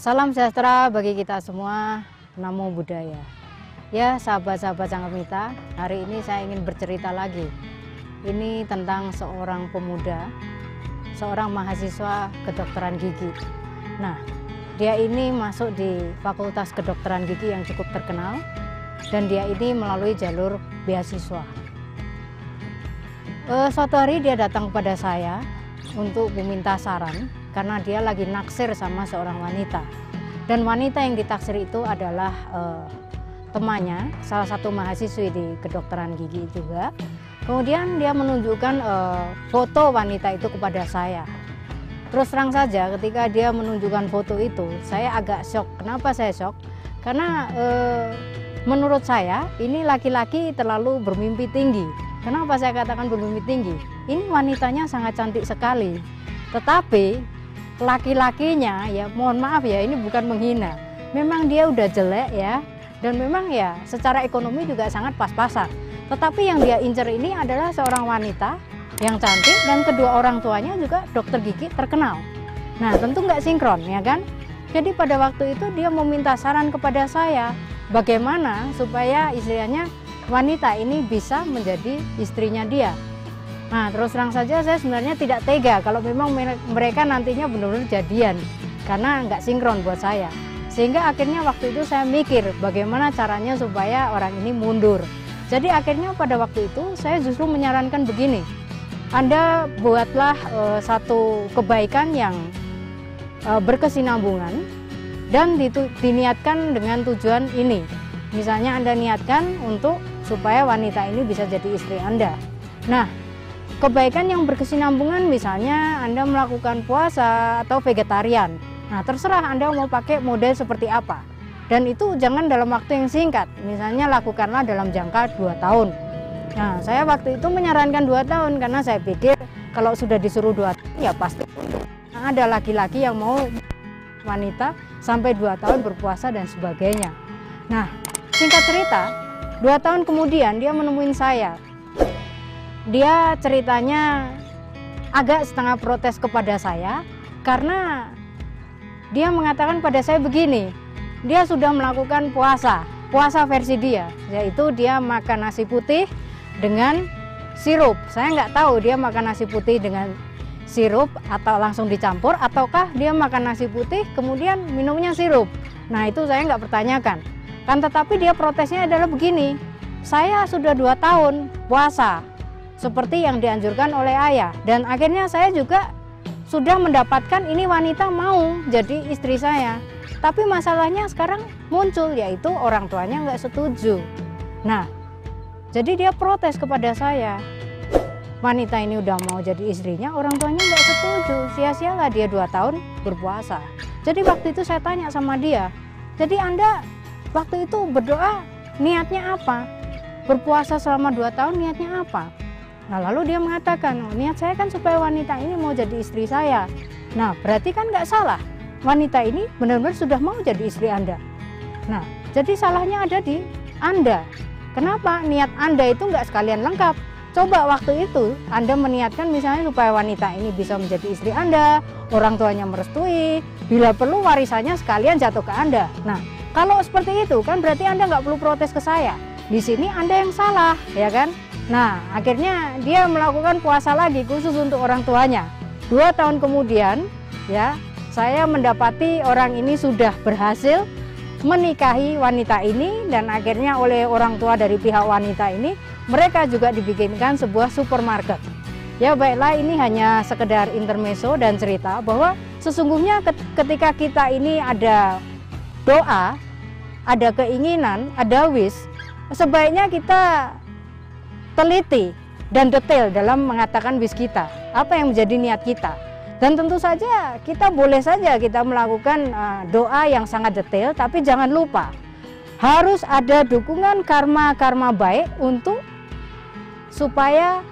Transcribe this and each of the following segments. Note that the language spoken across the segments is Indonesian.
Salam sejahtera bagi kita semua, Namo Buddhaya. Ya sahabat-sahabat Sanghamita, hari ini saya ingin bercerita lagi. Ini tentang seorang pemuda, seorang mahasiswa kedokteran gigi. Nah, dia ini masuk di Fakultas Kedokteran Gigi yang cukup terkenal, dan dia ini melalui jalur beasiswa. Suatu hari dia datang kepada saya untuk meminta saran, karena dia lagi naksir sama seorang wanita, dan wanita yang ditaksir itu adalah temannya, salah satu mahasiswi di kedokteran gigi juga. Kemudian dia menunjukkan foto wanita itu kepada saya. Terus terang saja ketika dia menunjukkan foto itu, saya agak shock. Kenapa saya shock? Karena menurut saya ini laki-laki terlalu bermimpi tinggi. Kenapa saya katakan bermimpi tinggi? Ini wanitanya sangat cantik sekali, tetapi laki-lakinya, ya mohon maaf ya, ini bukan menghina, memang dia udah jelek ya, dan memang ya secara ekonomi juga sangat pas-pasan. Tetapi yang dia incer ini adalah seorang wanita yang cantik, dan kedua orang tuanya juga dokter gigi terkenal. Nah tentu nggak sinkron ya kan. Jadi pada waktu itu dia meminta saran kepada saya, bagaimana supaya istilahnya wanita ini bisa menjadi istrinya dia. Nah terus terang saja saya sebenarnya tidak tega kalau memang mereka nantinya benar-benar jadian, karena nggak sinkron buat saya. Sehingga akhirnya waktu itu saya mikir bagaimana caranya supaya orang ini mundur. Jadi akhirnya pada waktu itu saya justru menyarankan begini, Anda buatlah satu kebaikan yang berkesinambungan dan diniatkan dengan tujuan ini. Misalnya Anda niatkan untuk supaya wanita ini bisa jadi istri Anda. Nah, kebaikan yang berkesinambungan misalnya Anda melakukan puasa atau vegetarian. Nah terserah Anda mau pakai model seperti apa. Dan itu jangan dalam waktu yang singkat. Misalnya lakukanlah dalam jangka 2 tahun. Nah saya waktu itu menyarankan 2 tahun karena saya pikir kalau sudah disuruh 2 tahun ya pasti. Nah, ada laki-laki yang mau wanita sampai 2 tahun berpuasa dan sebagainya. Nah singkat cerita 2 tahun kemudian dia menemuin saya. Dia ceritanya agak setengah protes kepada saya karena dia mengatakan pada saya begini, dia sudah melakukan puasa versi dia, yaitu dia makan nasi putih dengan sirup. Saya nggak tahu dia makan nasi putih dengan sirup atau langsung dicampur, ataukah dia makan nasi putih kemudian minumnya sirup. Nah itu saya nggak pertanyakan. Kan tetapi dia protesnya adalah begini, saya sudah 2 tahun puasa seperti yang dianjurkan oleh ayah, dan akhirnya saya juga sudah mendapatkan ini wanita mau jadi istri saya. Tapi masalahnya sekarang muncul, yaitu orang tuanya nggak setuju. Nah, jadi dia protes kepada saya. Wanita ini udah mau jadi istrinya, orang tuanya nggak setuju. Sia-sialah dia 2 tahun berpuasa. Jadi waktu itu saya tanya sama dia, jadi Anda waktu itu berdoa niatnya apa? Berpuasa selama 2 tahun niatnya apa? Nah lalu dia mengatakan, oh, niat saya kan supaya wanita ini mau jadi istri saya. Nah berarti kan nggak salah, wanita ini benar-benar sudah mau jadi istri Anda. Nah jadi salahnya ada di Anda. Kenapa niat Anda itu nggak sekalian lengkap? Coba waktu itu Anda meniatkan misalnya supaya wanita ini bisa menjadi istri Anda, orang tuanya merestui, bila perlu warisannya sekalian jatuh ke Anda. Nah kalau seperti itu kan berarti Anda nggak perlu protes ke saya. Di sini Anda yang salah, ya kan? Nah, akhirnya dia melakukan puasa lagi khusus untuk orang tuanya. 2 tahun kemudian, ya, saya mendapati orang ini sudah berhasil menikahi wanita ini, dan akhirnya oleh orang tua dari pihak wanita ini, mereka juga dibikinkan sebuah supermarket. Ya baiklah, ini hanya sekedar intermezzo dan cerita bahwa sesungguhnya ketika kita ini ada doa, ada keinginan, ada wish, sebaiknya kita teliti dan detail dalam mengatakan wish kita, apa yang menjadi niat kita. Dan tentu saja kita boleh saja kita melakukan doa yang sangat detail, tapi jangan lupa harus ada dukungan karma-karma baik untuk supaya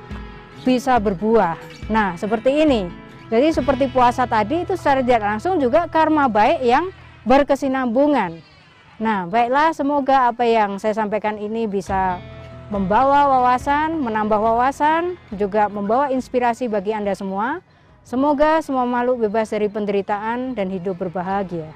bisa berbuah. Nah, seperti ini. Jadi seperti puasa tadi itu secara tidak langsung juga karma baik yang berkesinambungan. Nah, baiklah, semoga apa yang saya sampaikan ini bisa membawa wawasan, menambah wawasan, juga membawa inspirasi bagi Anda semua. Semoga semua makhluk bebas dari penderitaan dan hidup berbahagia.